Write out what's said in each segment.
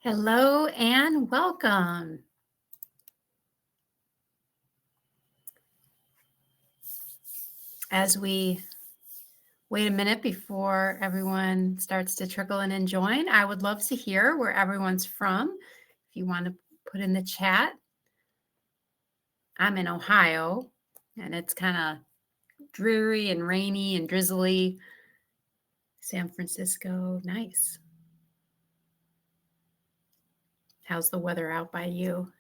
Hello and welcome. As we wait a minute before everyone starts to trickle in and join, I would love to hear where everyone's from. If you want to put in the chat, I'm in Ohio and it's kind of dreary and rainy and drizzly. San Francisco, nice. How's the weather out by you?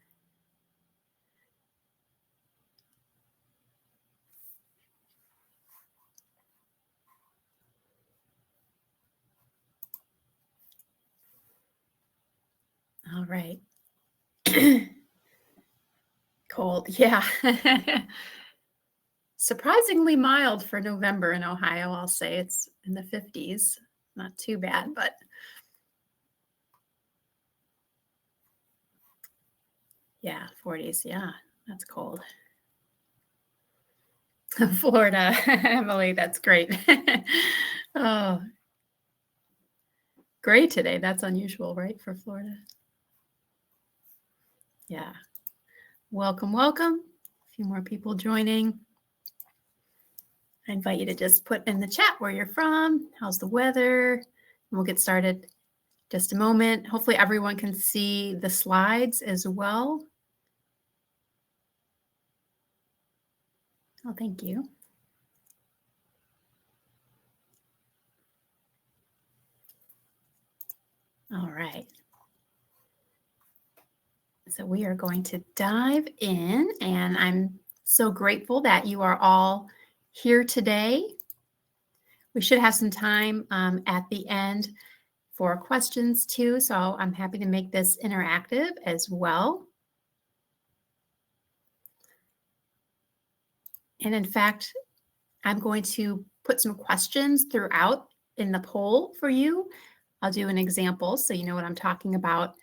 All right. Cold, yeah. Surprisingly mild for November in Ohio, I'll say. It's in the 50s. Not too bad, but yeah, 40s. Yeah, that's cold. Florida, Emily, that's great. Oh, gray today. That's unusual, right, for Florida? Yeah. Welcome, welcome. A few more people joining. I invite you to just put in the chat where you're from, how's the weather, and we'll get started just a moment. Hopefully everyone can see the slides as well. Oh, thank you. All right. So we are going to dive in, and I'm so grateful that you are all here today. We should have some time at the end for questions too, so I'm happy to make this interactive as well. And in fact, I'm going to put some questions throughout in the poll for you. I'll do an example so you know what I'm talking about.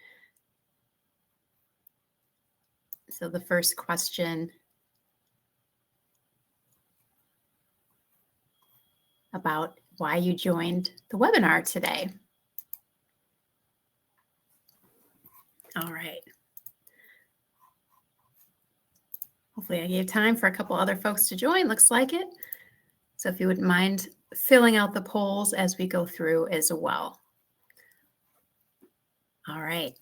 So the first question about why you joined the webinar today. All right. Hopefully I gave time for a couple other folks to join. Looks like it. So if you wouldn't mind filling out the polls as we go through as well. All right.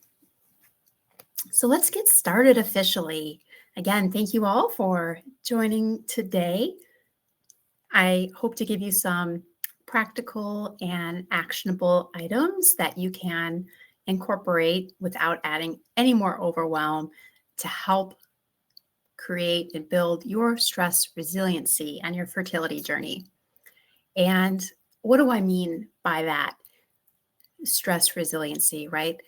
So let's get started officially. Again, thank you all for joining today. I hope to give you some practical and actionable items that you can incorporate without adding any more overwhelm to help create and build your stress resiliency and your fertility journey. And what do I mean by that? Stress resiliency, right?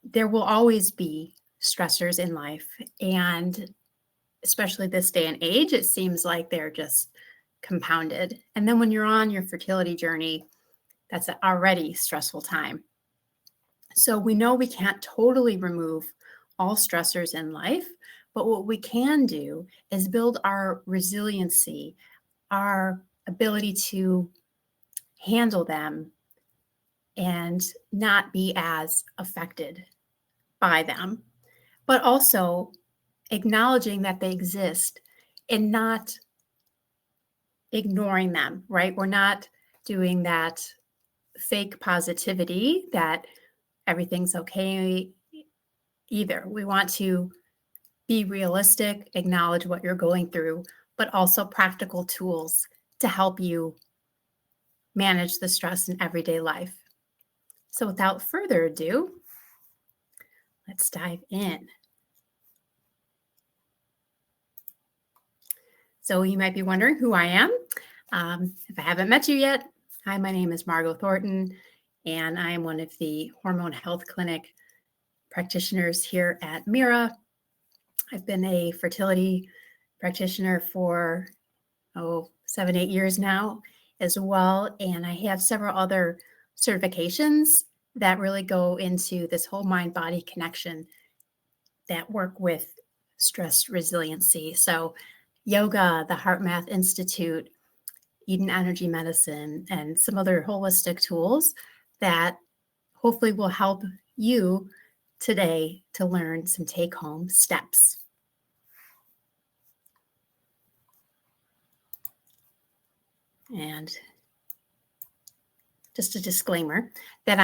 There will always be stressors in life. And especially this day and age, it seems like they're just compounded. And then when you're on your fertility journey, that's an already stressful time. So we know we can't totally remove all stressors in life, but what we can do is build our resiliency, our ability to handle them and not be as affected by them, but also acknowledging that they exist and not ignoring them, right? We're not doing that fake positivity that everything's okay either. We want to be realistic, acknowledge what you're going through, but also practical tools to help you manage the stress in everyday life. So without further ado, let's dive in. So you might be wondering who I am. If I haven't met you yet, hi, my name is Margot Thornton, and I am one of the Hormone Health Clinic practitioners here at Mira. I've been a fertility practitioner for 7-8 years now as well, and I have several other certifications that really go into this whole mind-body connection that work with stress resiliency. So yoga, the Heart Math Institute, Eden Energy Medicine, and some other holistic tools that hopefully will help you today to learn some take-home steps. And just a disclaimer that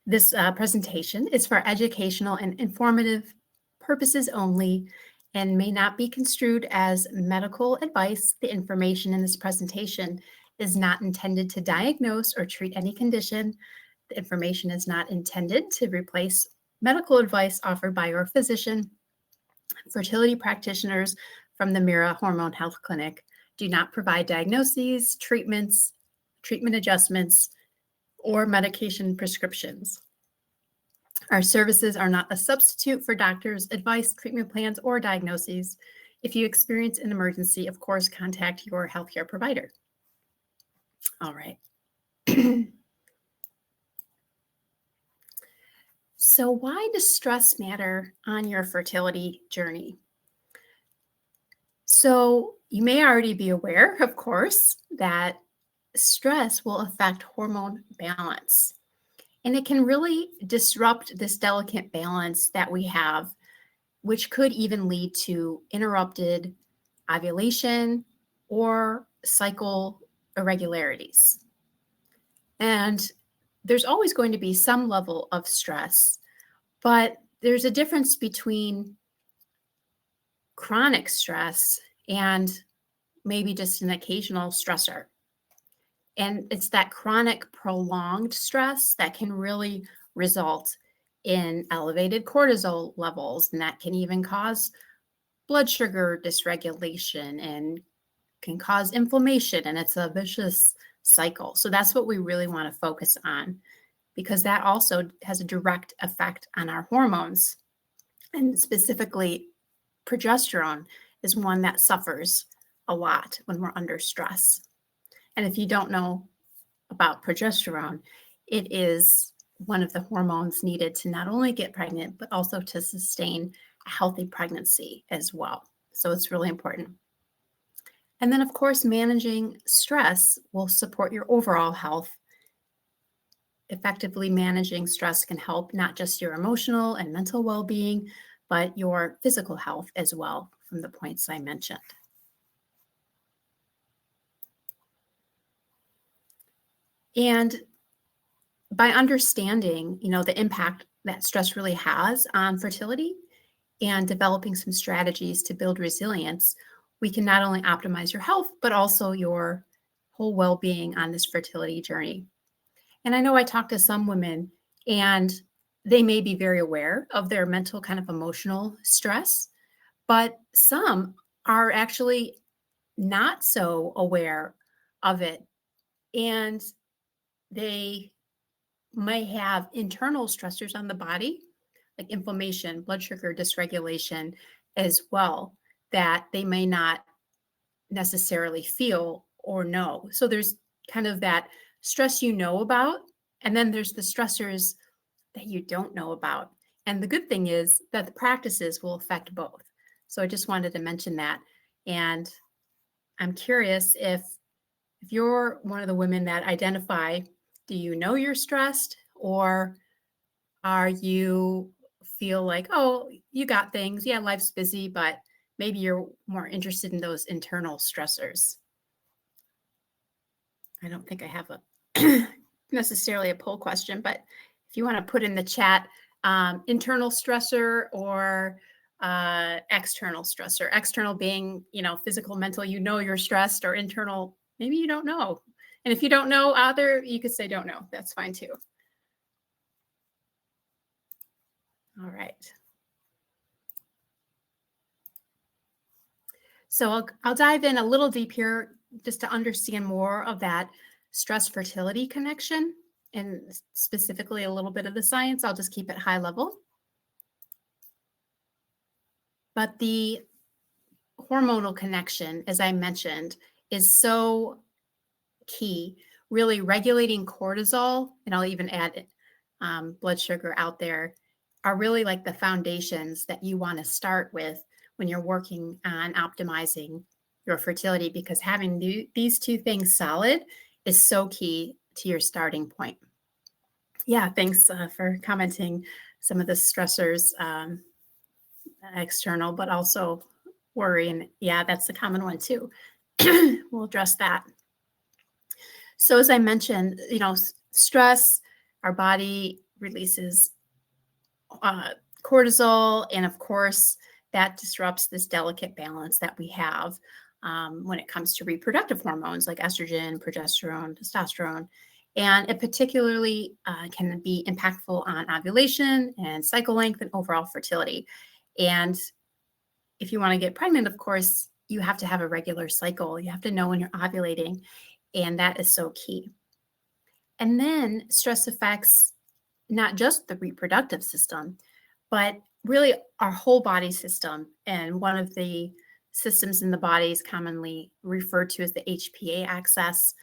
this presentation is for educational and informative purposes only and may not be construed as medical advice. The information in this presentation is not intended to diagnose or treat any condition. The information is not intended to replace medical advice offered by your physician. Fertility practitioners from the Mira Hormone Health Clinic do not provide diagnoses, treatment adjustments, or medication prescriptions. Our services are not a substitute for doctors' advice, treatment plans, or diagnoses. If you experience an emergency, of course, contact your healthcare provider. All right. So why does stress matter on your fertility journey? So you may already be aware, of course, that stress will affect hormone balance. And it can really disrupt this delicate balance that we have, which could even lead to interrupted ovulation or cycle irregularities. And there's always going to be some level of stress, but there's a difference between chronic stress and maybe just an occasional stressor. And it's that chronic prolonged stress that can really result in elevated cortisol levels, and that can even cause blood sugar dysregulation and can cause inflammation, and it's a vicious cycle. So that's what we really want to focus on, because that also has a direct effect on our hormones. And specifically, progesterone is one that suffers a lot when we're under stress. And if you don't know about progesterone, it is one of the hormones needed to not only get pregnant, but also to sustain a healthy pregnancy as well. So it's really important. And then, of course, managing stress will support your overall health. Effectively managing stress can help not just your emotional and mental well-being, but your physical health as well, from the points I mentioned. And by understanding, the impact that stress really has on fertility and developing some strategies to build resilience, we can not only optimize your health, but also your whole well-being on this fertility journey. And I know I talked to some women, and they may be very aware of their mental kind of emotional stress, but some are actually not so aware of it. And they may have internal stressors on the body, like inflammation, blood sugar dysregulation as well, that they may not necessarily feel or know. So there's kind of that stress about, and then there's the stressors that you don't know about. And the good thing is that the practices will affect both. So I just wanted to mention that. And I'm curious if you're one of the women that identify, do you know you're stressed, or are you feel like, oh, you got things. Yeah, life's busy, but maybe you're more interested in those internal stressors. I don't think I have necessarily a poll question, but if you want to put in the chat, internal stressor or external stressor, external being, physical, mental, you're stressed, or internal, maybe you don't know. And if you don't know either, you could say don't know. That's fine too. All right. So I'll dive in a little deep here just to understand more of that stress fertility connection, and specifically a little bit of the science. I'll just keep it high level. But the hormonal connection, as I mentioned, is so key, really regulating cortisol, and I'll even add blood sugar out there, are really like the foundations that you want to start with when you're working on optimizing your fertility, because having these two things solid is so key to your starting point. Yeah, thanks for commenting some of the stressors, external, but also worry. And yeah, that's the common one too. We'll address that. So as I mentioned, stress, our body releases cortisol, and of course, that disrupts this delicate balance that we have when it comes to reproductive hormones like estrogen, progesterone, testosterone. And it particularly can be impactful on ovulation and cycle length and overall fertility. And if you want to get pregnant, of course, you have to have a regular cycle. You have to know when you're ovulating, and that is so key. And then stress affects not just the reproductive system, but really our whole body system. And one of the systems in the body is commonly referred to as the HPA axis.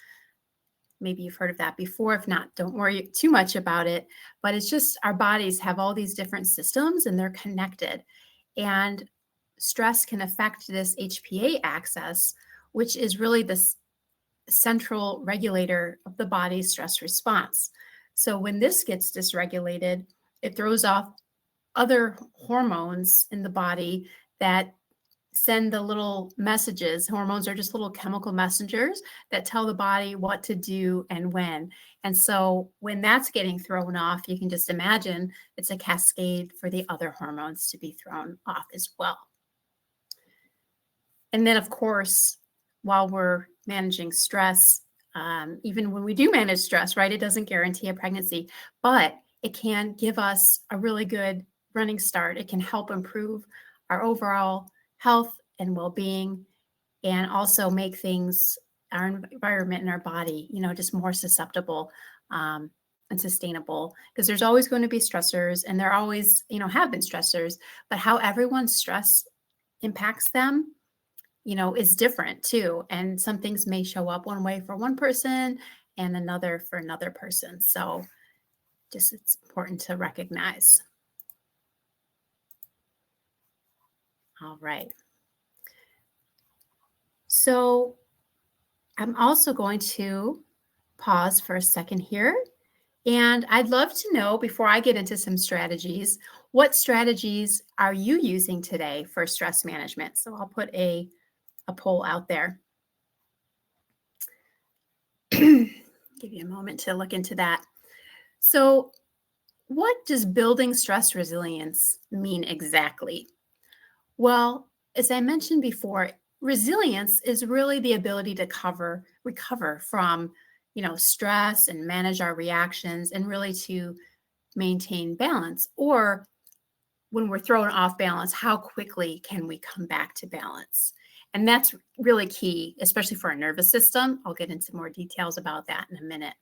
Maybe you've heard of that before. If not, don't worry too much about it. But it's just our bodies have all these different systems and they're connected. And stress can affect this HPA axis, which is really this central regulator of the body's stress response. So when this gets dysregulated, it throws off other hormones in the body that send the little messages. Hormones are just little chemical messengers that tell the body what to do and when. And so when that's getting thrown off, you can just imagine it's a cascade for the other hormones to be thrown off as well. And then, of course, while we're managing stress, even when we do manage stress, right, it doesn't guarantee a pregnancy, but it can give us a really good running start. It can help improve our overall health and well-being, and also make things, our environment and our body, just more susceptible and sustainable. Because there's always going to be stressors, and there always, have been stressors, but how everyone's stress impacts them is different too. And some things may show up one way for one person and another for another person. So just it's important to recognize. All right. So I'm also going to pause for a second here. And I'd love to know, before I get into some strategies, what strategies are you using today for stress management? So I'll put a poll out there. Give you a moment to look into that. So what does building stress resilience mean exactly? Well, as I mentioned before, resilience is really the ability to recover from, stress and manage our reactions, and really to maintain balance. Or when we're thrown off balance, how quickly can we come back to balance? And that's really key, especially for our nervous system. I'll get into more details about that in a minute.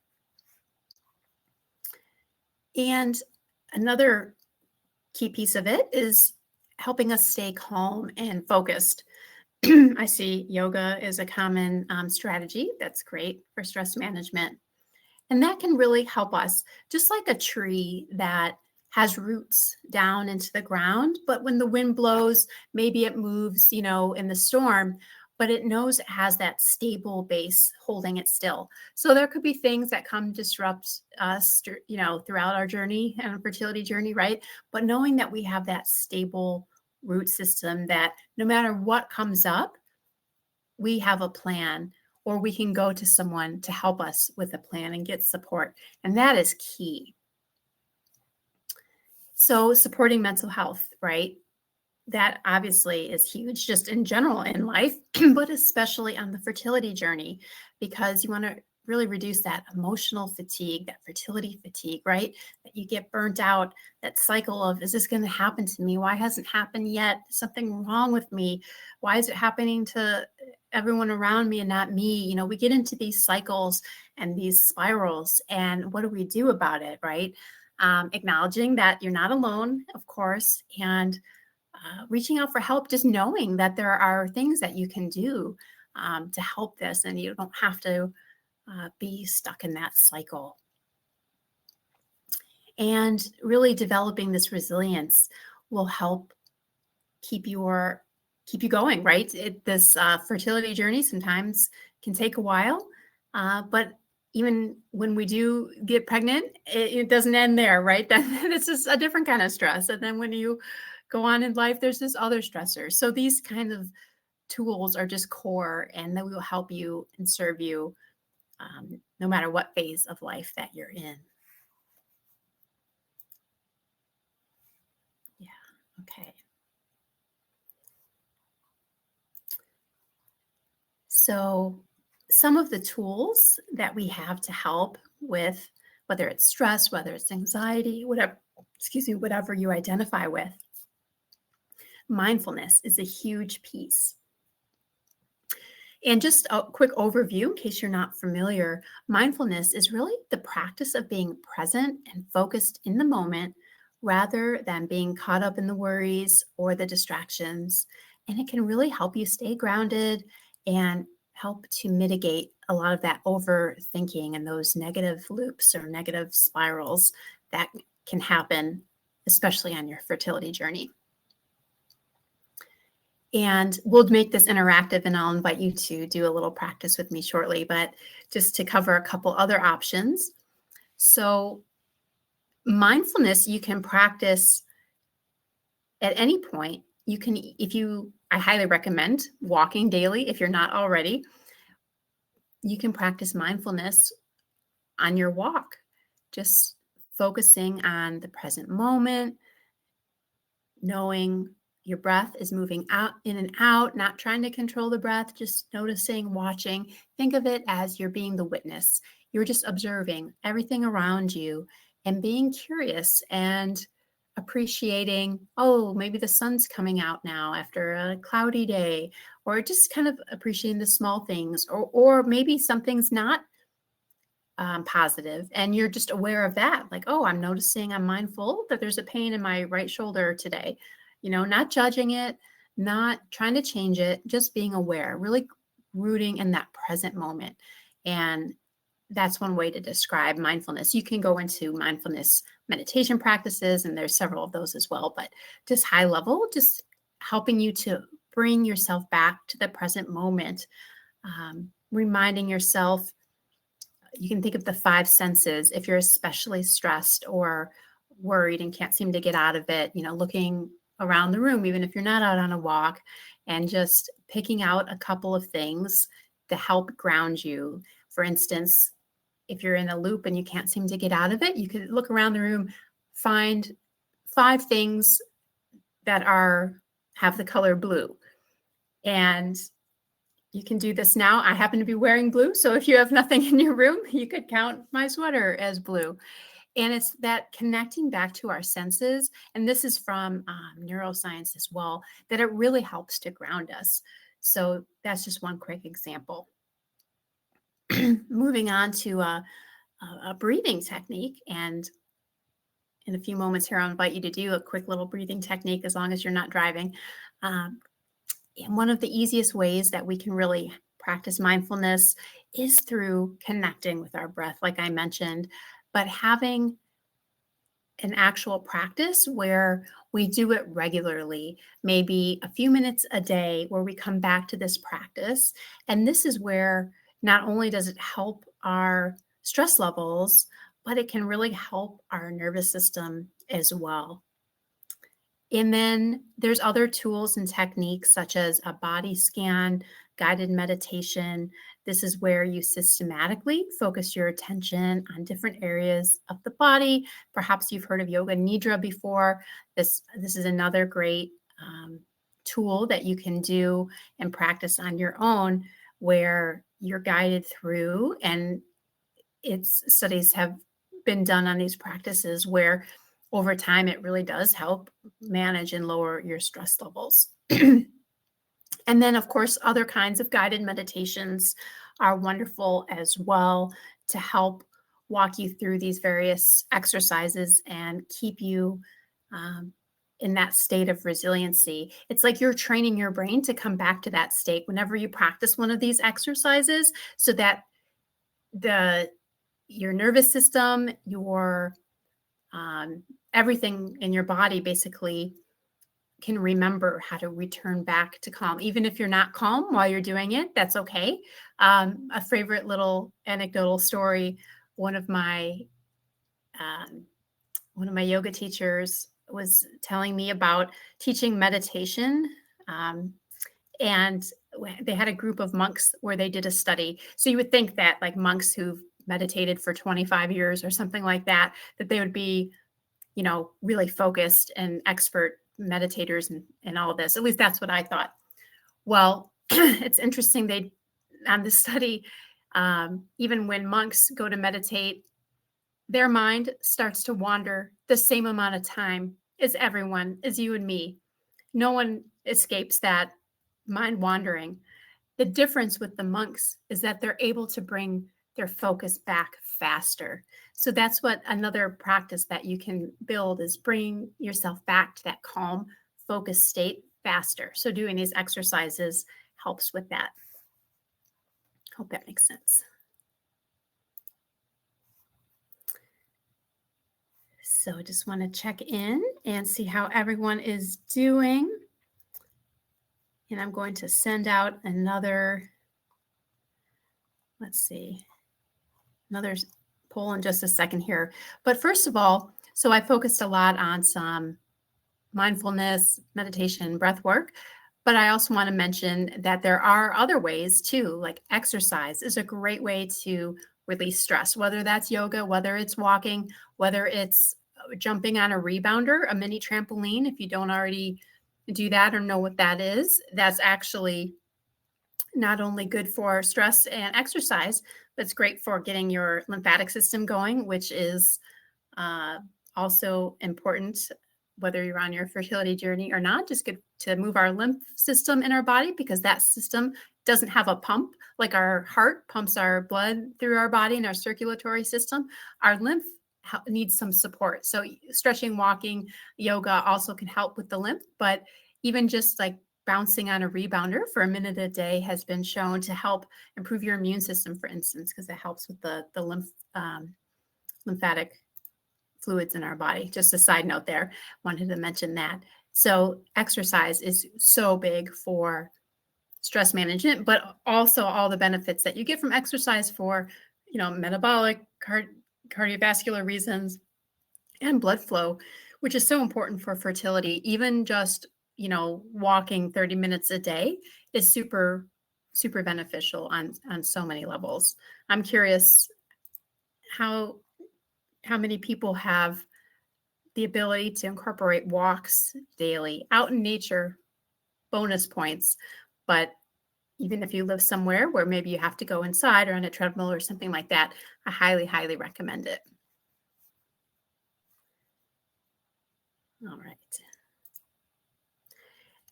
And another key piece of it is helping us stay calm and focused. I see yoga is a common strategy that's great for stress management. And that can really help us, just like a tree that has roots down into the ground, but when the wind blows, maybe it moves, in the storm, but it knows it has that stable base holding it still. So there could be things that come disrupt us, throughout our journey and our fertility journey, right? But knowing that we have that stable root system, that no matter what comes up, we have a plan, or we can go to someone to help us with a plan and get support. And that is key. So supporting mental health, right? That obviously is huge just in general in life, but especially on the fertility journey, because you want to really reduce that emotional fatigue, that fertility fatigue, right? That you get burnt out, that cycle of, is this going to happen to me? Why hasn't it happened yet? Is something wrong with me? Why is it happening to everyone around me and not me? We get into these cycles and these spirals, and what do we do about it, right? Acknowledging that you're not alone, of course, and reaching out for help, just knowing that there are things that you can do to help this, and you don't have to be stuck in that cycle. And really developing this resilience will help keep you going, right? This fertility journey sometimes can take a while, but even when we do get pregnant, it doesn't end there, right? Then this is a different kind of stress. And then when you go on in life, there's this other stressor. So these kind of tools are just core, and they will help you and serve you no matter what phase of life that you're in. Yeah, okay. So some of the tools that we have to help with, whether it's stress, whether it's anxiety, whatever you identify with, mindfulness is a huge piece. And just a quick overview, in case you're not familiar, mindfulness is really the practice of being present and focused in the moment rather than being caught up in the worries or the distractions. And it can really help you stay grounded and help to mitigate a lot of that overthinking and those negative loops or negative spirals that can happen, especially on your fertility journey. And we'll make this interactive, and I'll invite you to do a little practice with me shortly, but just to cover a couple other options. So mindfulness, you can practice at any point. I highly recommend walking daily if you're not already. You can practice mindfulness on your walk, just focusing on the present moment, knowing your breath is moving out, in and out, not trying to control the breath, just noticing, watching. Think of it as you're being the witness. You're just observing everything around you and being curious and appreciating, oh, maybe the sun's coming out now after a cloudy day, or just kind of appreciating the small things, or maybe something's not positive and you're just aware of that. Like, oh, I'm mindful that there's a pain in my right shoulder today. Not judging it, not trying to change it, just being aware, really rooting in that present moment. And that's one way to describe mindfulness. You can go into mindfulness meditation practices, and there's several of those as well, but just high level, just helping you to bring yourself back to the present moment, reminding yourself. You can think of the 5 senses. If you're especially stressed or worried and can't seem to get out of it, looking around the room, even if you're not out on a walk, and just picking out a couple of things to help ground you. For instance, if you're in a loop and you can't seem to get out of it, you could look around the room, find 5 things that have the color blue. And you can do this now. I happen to be wearing blue, so if you have nothing in your room, you could count my sweater as blue. And it's that connecting back to our senses, and this is from neuroscience as well, that it really helps to ground us. So that's just one quick example. Moving on to a breathing technique, and in a few moments here, I'll invite you to do a quick little breathing technique as long as you're not driving. And one of the easiest ways that we can really practice mindfulness is through connecting with our breath, like I mentioned, but having an actual practice where we do it regularly, maybe a few minutes a day where we come back to this practice. And this is where not only does it help our stress levels, but it can really help our nervous system as well. And then there's other tools and techniques such as a body scan, guided meditation. This is where you systematically focus your attention on different areas of the body. Perhaps you've heard of yoga nidra before. This is another great tool that you can do and practice on your own, where you're guided through, and studies have been done on these practices where over time it really does help manage and lower your stress levels. And then, of course, other kinds of guided meditations are wonderful as well to help walk you through these various exercises and keep you in that state of resiliency. It's like you're training your brain to come back to that state whenever you practice one of these exercises, so that your nervous system, your everything in your body basically can remember how to return back to calm. Even if you're not calm while you're doing it, that's okay. A favorite little anecdotal story, one of my yoga teachers was telling me about teaching meditation. And they had a group of monks where they did a study. So you would think that like monks who've meditated for 25 years or something like that, that they would be, really focused and expert meditators and all of this. At least that's what I thought. Well, it's interesting. On this study, even when monks go to meditate, their mind starts to wander the same amount of time as everyone, as you and me. No one escapes that mind wandering. The difference with the monks is that they're able to bring their focus back faster. So that's what another practice that you can build is bring yourself back to that calm, focused state faster. So doing these exercises helps with that. Hope that makes sense. So I just want to check in and see how everyone is doing. And I'm going to send out another poll in just a second here. But first of all, so I focused a lot on some mindfulness, meditation, breath work. But I also want to mention that there are other ways too, like exercise is a great way to release stress, whether that's yoga, whether it's walking, whether it's jumping on a rebounder, a mini trampoline. If you don't already do that or know what that is, that's actually not only good for stress and exercise, but it's great for getting your lymphatic system going, which is also important, whether you're on your fertility journey or not. Just good to move our lymph system in our body because that system doesn't have a pump. Like our heart pumps our blood through our body and our circulatory system. Our lymph needs some support. So stretching, walking, yoga also can help with the lymph, but even just like bouncing on a rebounder for a minute a day has been shown to help improve your immune system, for instance, because it helps with the lymphatic fluids in our body. Just a side note there, wanted to mention that. So exercise is so big for stress management, but also all the benefits that you get from exercise for, metabolic, cardiovascular reasons, and blood flow, which is so important for fertility. Even just, walking 30 minutes a day is super, super beneficial on so many levels. I'm curious how many people have the ability to incorporate walks daily out in nature, bonus points. But even if you live somewhere where maybe you have to go inside or on a treadmill or something like that, I highly, highly recommend it. All right.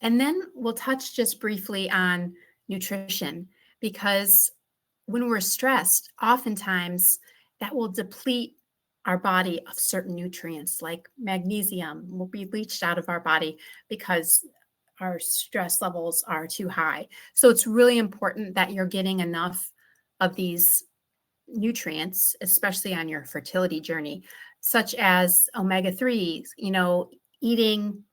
And then we'll touch just briefly on nutrition, because when we're stressed, oftentimes that will deplete our body of certain nutrients, like magnesium will be leached out of our body because our stress levels are too high. So it's really important that you're getting enough of these nutrients, especially on your fertility journey, such as omega-3s. Eating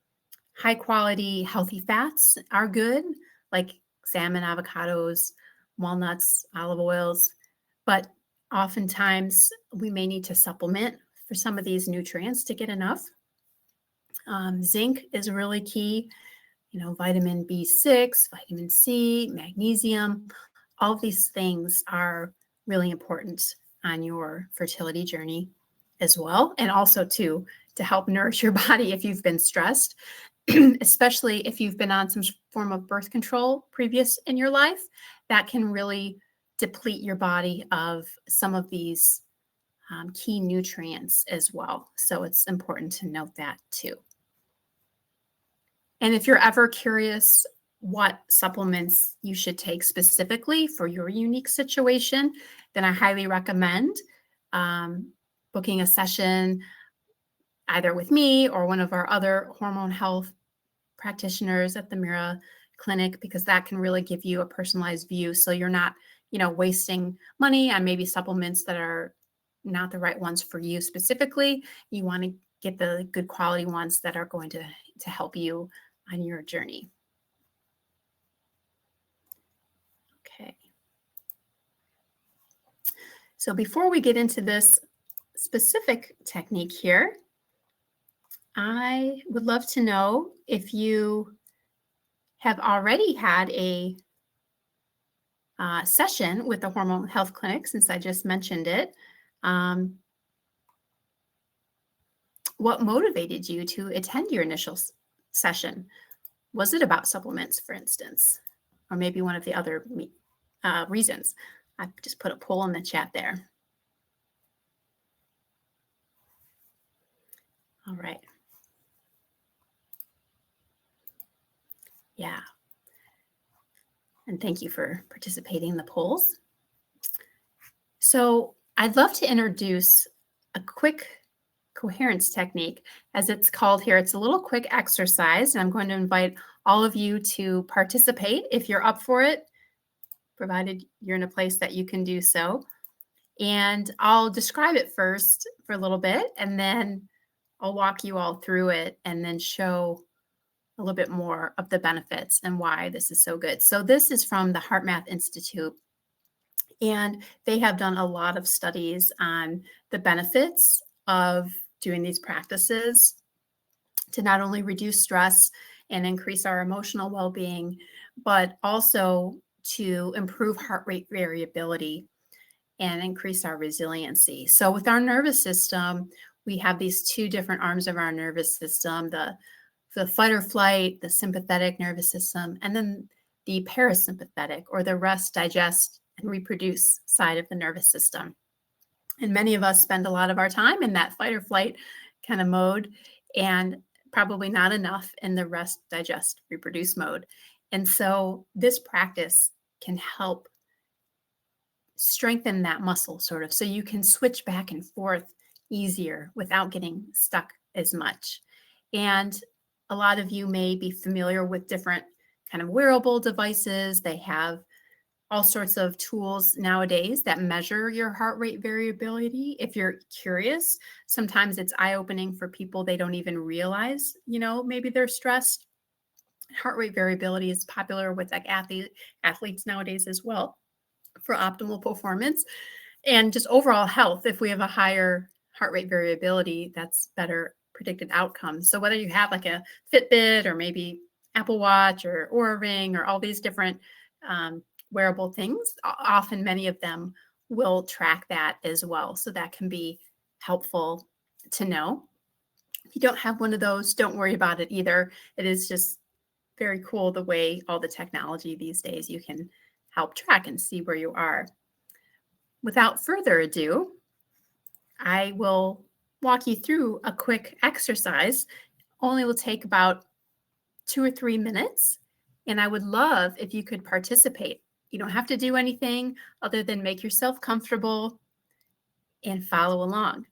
high quality, healthy fats are good, like salmon, avocados, walnuts, olive oils. But oftentimes we may need to supplement for some of these nutrients to get enough. Zinc is really key. Vitamin B6, vitamin C, magnesium, all of these things are really important on your fertility journey as well. And also to help nourish your body if you've been stressed, especially if you've been on some form of birth control previous in your life, that can really deplete your body of some of these key nutrients as well. So it's important to note that too. And if you're ever curious what supplements you should take specifically for your unique situation, then I highly recommend booking a session either with me or one of our other hormone health practitioners at the Mira Clinic, because that can really give you a personalized view. So you're not, wasting money on maybe supplements that are not the right ones for you specifically. You want to get the good quality ones that are going to help you on your journey. Okay. So before we get into this specific technique here, I would love to know if you have already had a session with the Hormone Health Clinic, since I just mentioned it. What motivated you to attend your initial session? Was it about supplements, for instance, or maybe one of the other reasons? I just put a poll in the chat there. All right. Yeah. And thank you for participating in the polls. So I'd love to introduce a quick coherence technique, as it's called here. It's a little quick exercise, and I'm going to invite all of you to participate if you're up for it, provided you're in a place that you can do so. And I'll describe it first for a little bit, and then I'll walk you all through it and then show a little bit more of the benefits and why this is so good. So this is from the HeartMath Institute, and they have done a lot of studies on the benefits of doing these practices to not only reduce stress and increase our emotional well-being, but also to improve heart rate variability and increase our resiliency. So with our nervous system, we have these two different arms of our nervous system, the fight or flight, the sympathetic nervous system, and then the parasympathetic, or the rest, digest, and reproduce side of the nervous system. And many of us spend a lot of our time in that fight or flight kind of mode, and probably not enough in the rest, digest, reproduce mode. And so this practice can help strengthen that muscle, sort of, so you can switch back and forth easier without getting stuck as much. And a lot of you may be familiar with different kind of wearable devices. They have all sorts of tools nowadays that measure your heart rate variability. If you're curious, sometimes it's eye-opening for people. They don't even realize, maybe they're stressed. Heart rate variability is popular with like athletes nowadays as well, for optimal performance and just overall health. If we have a higher heart rate variability, that's better predicted outcomes. So whether you have like a Fitbit or maybe Apple Watch or Oura Ring or all these different wearable things, often many of them will track that as well. So that can be helpful to know. If you don't have one of those, don't worry about it either. It is just very cool the way all the technology these days, you can help track and see where you are. Without further ado, I will walk you through a quick exercise. Only will take about 2 or 3 minutes, and I would love if you could participate. You don't have to do anything other than make yourself comfortable and follow along.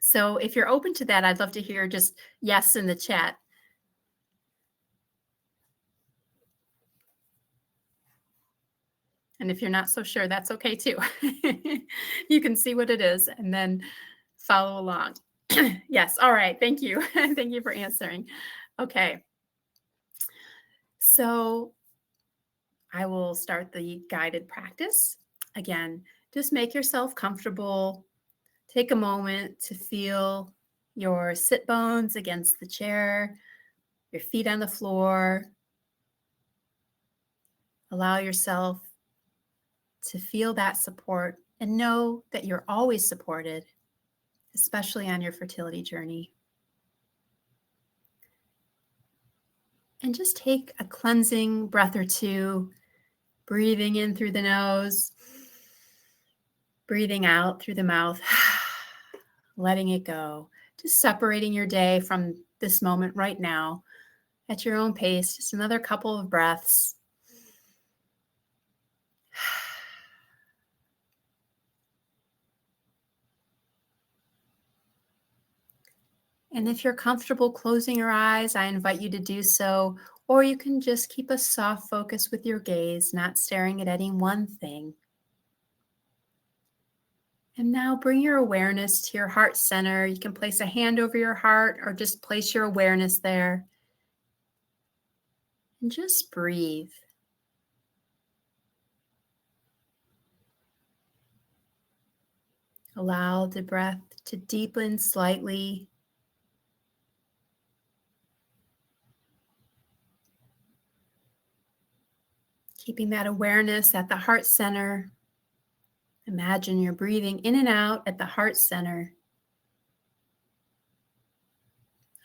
So if you're open to that, I'd love to hear just yes in the chat. And if you're not so sure, that's okay too. You can see what it is and then follow along. Yes. All right. Thank you. Thank you for answering. Okay. So I will start the guided practice. Again, just make yourself comfortable. Take a moment to feel your sit bones against the chair, your feet on the floor. Allow yourself to feel that support and know that you're always supported, especially on your fertility journey. And just take a cleansing breath or two, breathing in through the nose, breathing out through the mouth, letting it go. Just separating your day from this moment right now at your own pace. Just another couple of breaths. And if you're comfortable closing your eyes, I invite you to do so, or you can just keep a soft focus with your gaze, not staring at any one thing. And now bring your awareness to your heart center. You can place a hand over your heart or just place your awareness there. And just breathe. Allow the breath to deepen slightly. Keeping that awareness at the heart center. Imagine you're breathing in and out at the heart center,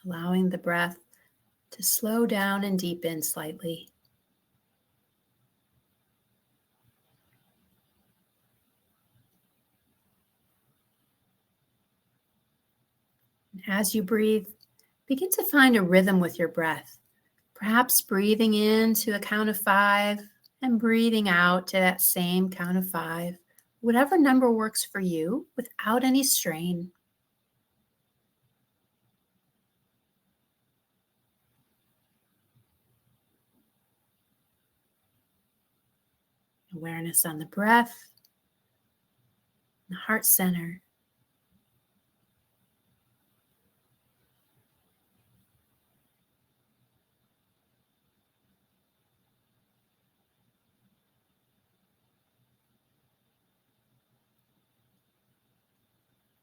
allowing the breath to slow down and deepen slightly. As you breathe, begin to find a rhythm with your breath. Perhaps breathing in to a count of 5 and breathing out to that same count of 5. Whatever number works for you without any strain. Awareness on the breath, the heart center.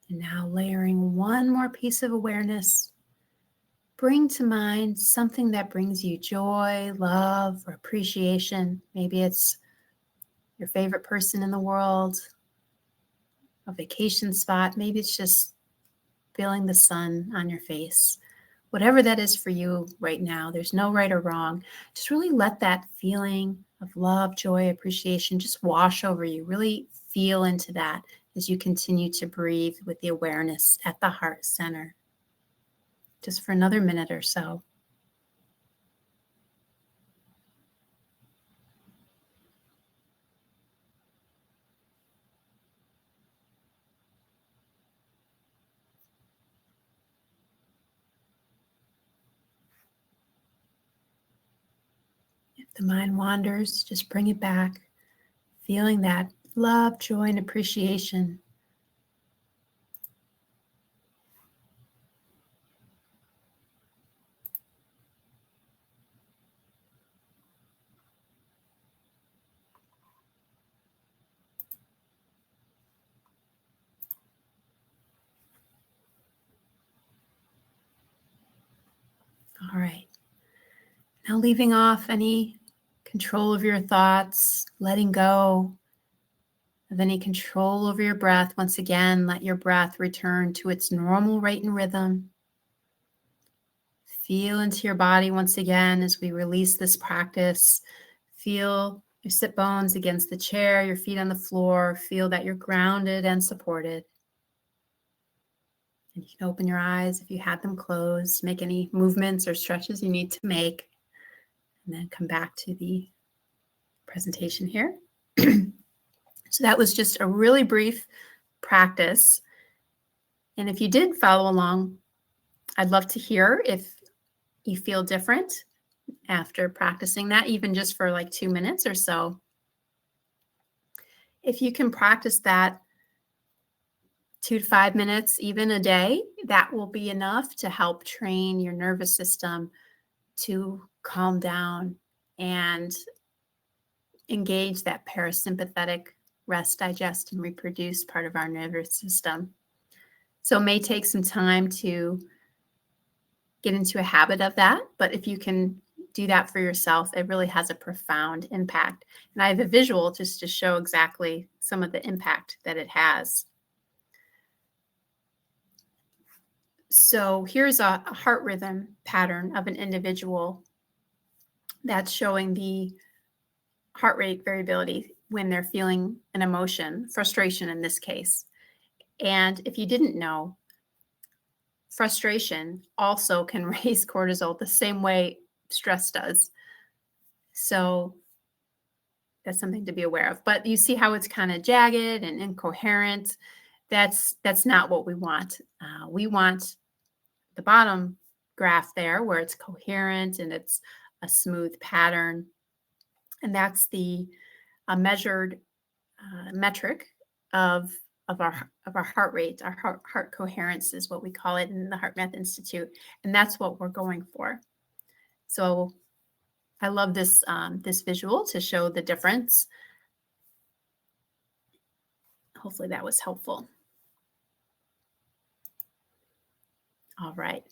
And now layering one more piece of awareness. Bring to mind something that brings you joy, love, or appreciation. Maybe it's your favorite person in the world, a vacation spot. Maybe it's just feeling the sun on your face. Whatever that is for you right now, there's no right or wrong. Just really let that feeling of love, joy, appreciation just wash over you. Really feel into that as you continue to breathe with the awareness at the heart center. Just for another minute or so. If the mind wanders, just bring it back, feeling that love, joy, and appreciation. All right. Now leaving off any control of your thoughts, letting go of any control over your breath. Once again, let your breath return to its normal rate and rhythm. Feel into your body once again as we release this practice. Feel your sit bones against the chair, your feet on the floor. Feel that you're grounded and supported. And you can open your eyes if you had them closed, make any movements or stretches you need to make, and then come back to the presentation here. So that was just a really brief practice. And if you did follow along, I'd love to hear if you feel different after practicing that, even just for like 2 minutes or so. If you can practice that 2 to 5 minutes, even a day, that will be enough to help train your nervous system to calm down and engage that parasympathetic rest, digest, and reproduce part of our nervous system. So it may take some time to get into a habit of that, but if you can do that for yourself, it really has a profound impact. And I have a visual just to show exactly some of the impact that it has. So here's a heart rhythm pattern of an individual that's showing the heart rate variability when they're feeling an emotion, frustration in this case. And if you didn't know, frustration also can raise cortisol the same way stress does. So that's something to be aware of. But you see how it's kind of jagged and incoherent. That's not what we want. We want the bottom graph there where it's coherent and it's a smooth pattern. And that's the measured metric of our heart rate. Our heart coherence is what we call it in the HeartMath Institute. And that's what we're going for. So I love this, this visual to show the difference. Hopefully that was helpful. All right.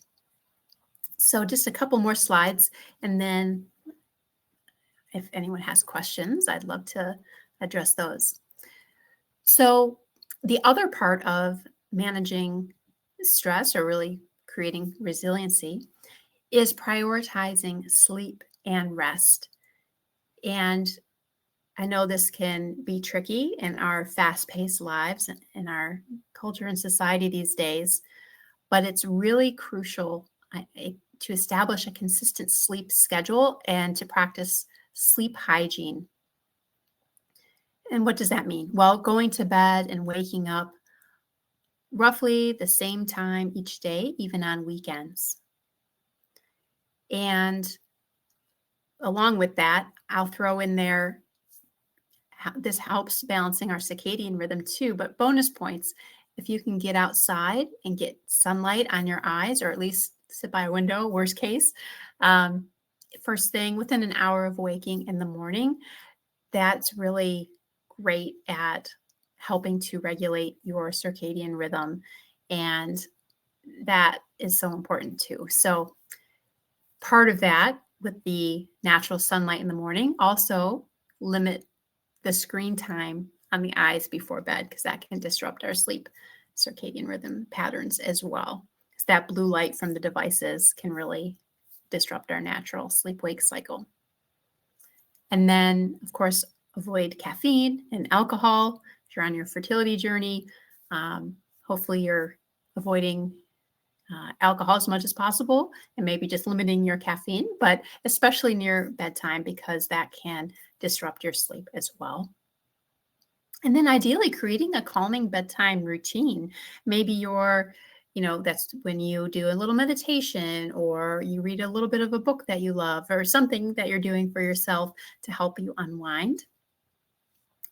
So just a couple more slides, and then if anyone has questions, I'd love to address those. So the other part of managing stress, or really creating resiliency, is prioritizing sleep and rest. And I know this can be tricky in our fast-paced lives and in our culture and society these days, but it's really crucial to establish a consistent sleep schedule and to practice sleep hygiene. And what does that mean? Well, going to bed and waking up roughly the same time each day, even on weekends. And along with that, I'll throw in there, this helps balancing our circadian rhythm too, but bonus points, if you can get outside and get sunlight on your eyes, or at least sit by a window, worst case, first thing within an hour of waking in the morning, that's really great at helping to regulate your circadian rhythm. And that is so important too. So part of that with the natural sunlight in the morning, also limit the screen time on the eyes before bed, because that can disrupt our sleep circadian rhythm patterns as well. Because that blue light from the devices can really disrupt our natural sleep-wake cycle. And then, of course, avoid caffeine and alcohol. If you're on your fertility journey, hopefully you're avoiding alcohol as much as possible, and maybe just limiting your caffeine, but especially near bedtime, because that can disrupt your sleep as well. And then ideally creating a calming bedtime routine. Maybe that's when you do a little meditation, or you read a little bit of a book that you love, or something that you're doing for yourself to help you unwind.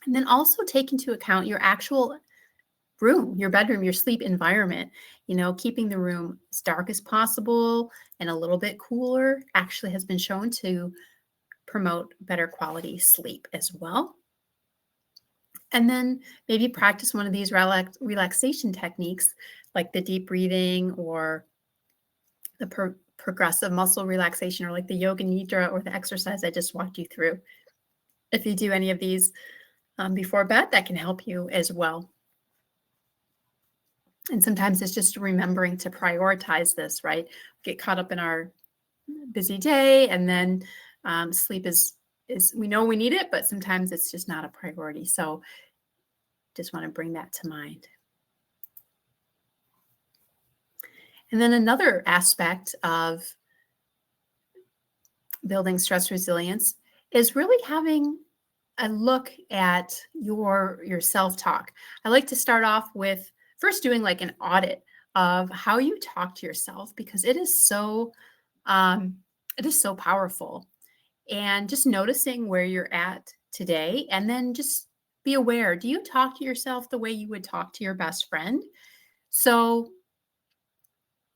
And then also take into account your actual room, your bedroom, your sleep environment. Keeping the room as dark as possible and a little bit cooler actually has been shown to promote better quality sleep as well. And then maybe practice one of these relaxation techniques, like the deep breathing, or the progressive muscle relaxation, or like the yoga nidra, or the exercise I just walked you through. If you do any of these before bed, that can help you as well. And sometimes it's just remembering to prioritize this, right? Get caught up in our busy day, and then sleep is we know we need it, but sometimes it's just not a priority. So just want to bring that to mind. And then another aspect of building stress resilience is really having a look at your self-talk. I like to start off with first doing like an audit of how you talk to yourself, because it is so powerful. And just noticing where you're at today, and then just be aware, do you talk to yourself the way you would talk to your best friend? So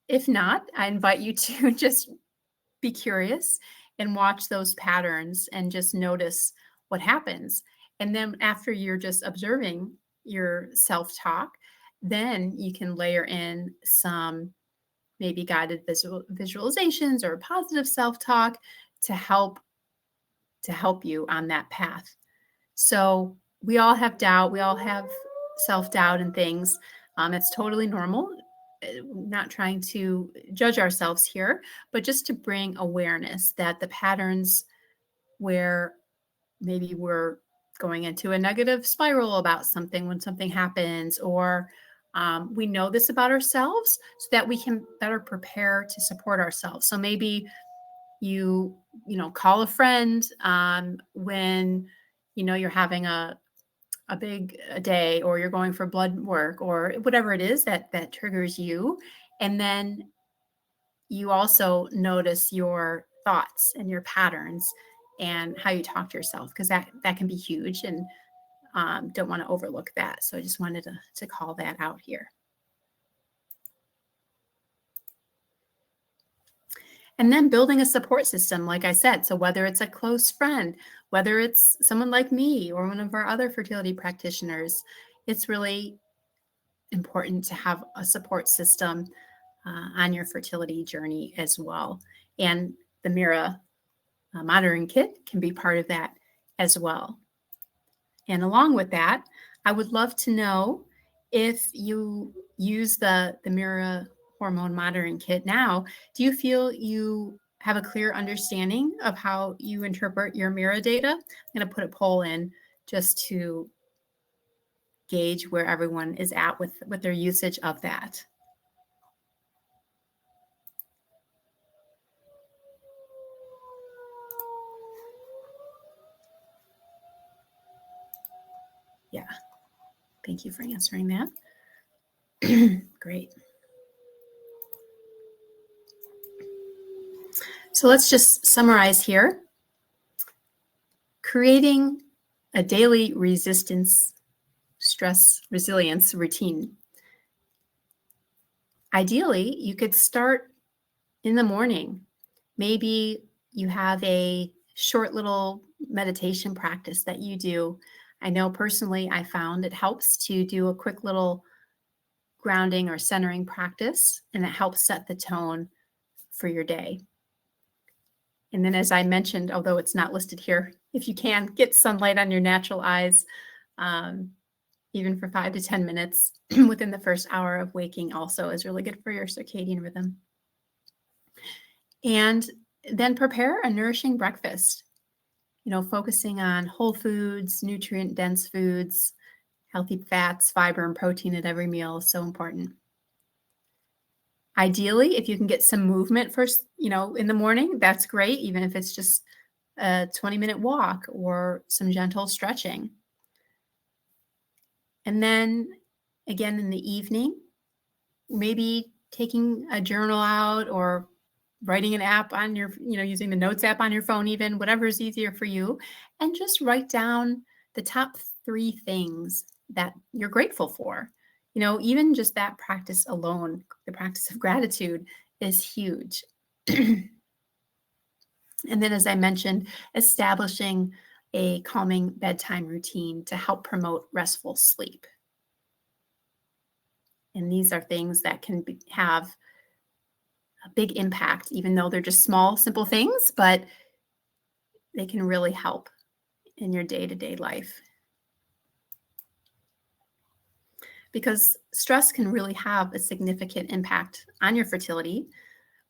if not, I invite you to just be curious and watch those patterns and just notice what happens. And then after you're just observing your self-talk, then you can layer in some maybe guided visualizations or positive self-talk to help you on that path. So we all have doubt. We all have self-doubt and things. It's totally normal. Not trying to judge ourselves here, but just to bring awareness that the patterns where maybe we're going into a negative spiral about something when something happens, or we know this about ourselves, so that we can better prepare to support ourselves. So maybe you call a friend when you're having a big day, or you're going for blood work, or whatever it is that triggers you. And then you also notice your thoughts and your patterns and how you talk to yourself, because that can be huge, and don't want to overlook that. So I just wanted to call that out here. And then building a support system, like I said. So whether it's a close friend, whether it's someone like me or one of our other fertility practitioners, it's really important to have a support system on your fertility journey as well. And the Mira monitoring kit can be part of that as well. And along with that, I would love to know if you use the Mira hormone monitoring kit now, do you feel you have a clear understanding of how you interpret your Mira data? I'm going to put a poll in just to gauge where everyone is at with their usage of that. Yeah, thank you for answering that. Great. So let's just summarize here. Creating a daily stress resilience routine. Ideally, you could start in the morning. Maybe you have a short little meditation practice that you do. I know personally, I found it helps to do a quick little grounding or centering practice, and it helps set the tone for your day. And then, as I mentioned, although it's not listed here, if you can, get sunlight on your natural eyes, even for 5 to 10 minutes within the first hour of waking also is really good for your circadian rhythm. And then prepare a nourishing breakfast, focusing on whole foods, nutrient-dense foods, healthy fats, fiber, and protein at every meal is so important. Ideally, if you can get some movement first, in the morning, that's great, even if it's just a 20-minute walk or some gentle stretching. And then again in the evening, maybe taking a journal out or writing an app on your, using the notes app on your phone, even whatever is easier for you, and just write down the top 3 things that you're grateful for. Even just that practice alone, the practice of gratitude, is huge. And then, as I mentioned, establishing a calming bedtime routine to help promote restful sleep. And these are things that can have a big impact, even though they're just small, simple things, but they can really help in your day-to-day life. Because stress can really have a significant impact on your fertility,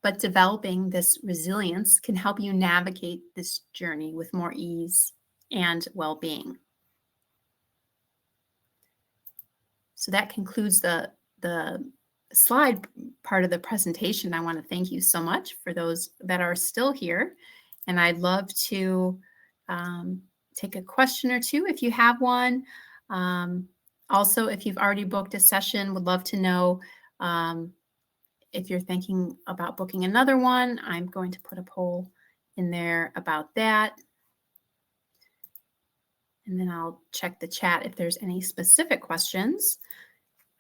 but developing this resilience can help you navigate this journey with more ease and well-being. So that concludes the slide part of the presentation. I want to thank you so much for those that are still here. And I'd love to take a question or two if you have one. Also, if you've already booked a session, would love to know if you're thinking about booking another one. I'm going to put a poll in there about that. And then I'll check the chat if there's any specific questions.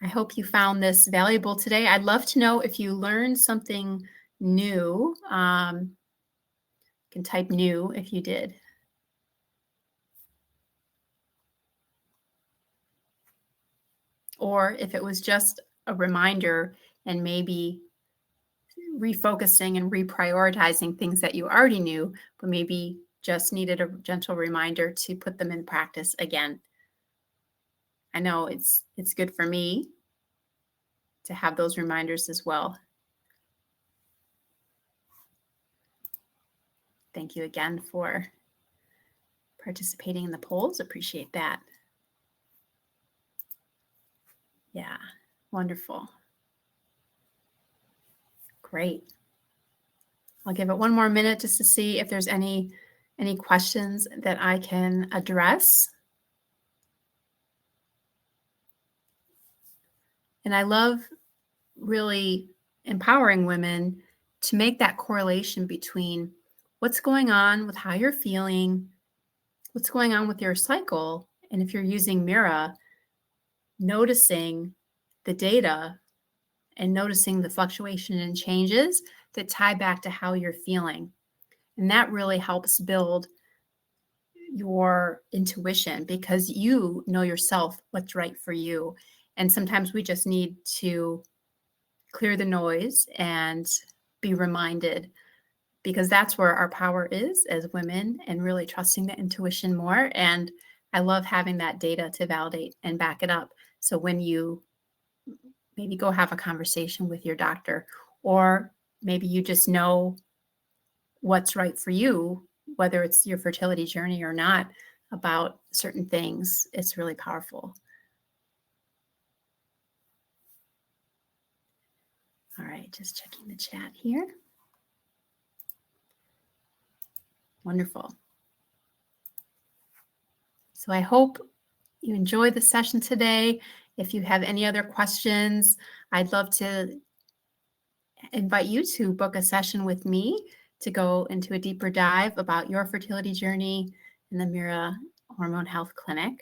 I hope you found this valuable today. I'd love to know if you learned something new. You can type new if you did. Or if it was just a reminder and maybe refocusing and reprioritizing things that you already knew, but maybe just needed a gentle reminder to put them in practice again. I know it's good for me to have those reminders as well. Thank you again for participating in the polls. Appreciate that. Yeah, wonderful. Great. I'll give it one more minute just to see if there's any questions that I can address. And I love really empowering women to make that correlation between what's going on with how you're feeling, what's going on with your cycle, and if you're using Mira, noticing the data and noticing the fluctuation and changes that tie back to how you're feeling. And that really helps build your intuition because you know yourself what's right for you. And sometimes we just need to clear the noise and be reminded, because that's where our power is as women, and really trusting the intuition more. And I love having that data to validate and back it up. So when you maybe go have a conversation with your doctor, or maybe you just know what's right for you, whether it's your fertility journey or not, about certain things, it's really powerful. All right, just checking the chat here. Wonderful. So I hope you enjoyed the session today. If you have any other questions, I'd love to invite you to book a session with me to go into a deeper dive about your fertility journey in the Mira Hormone Health Clinic.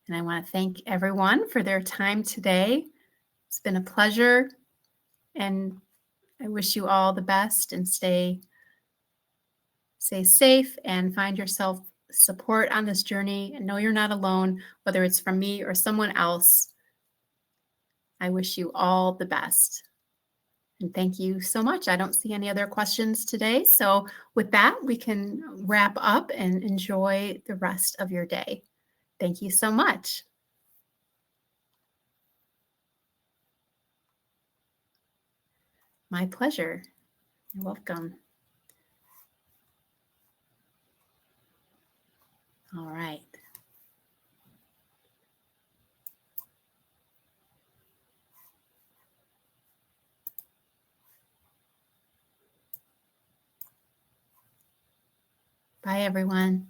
And I want to thank everyone for their time today. It's been a pleasure, and I wish you all the best, and stay safe and find yourself support on this journey, and know you're not alone, whether it's from me or someone else. I wish you all the best. And thank you so much. I don't see any other questions today. So with that, we can wrap up and enjoy the rest of your day. Thank you so much. My pleasure. You're welcome. All right. Bye, everyone.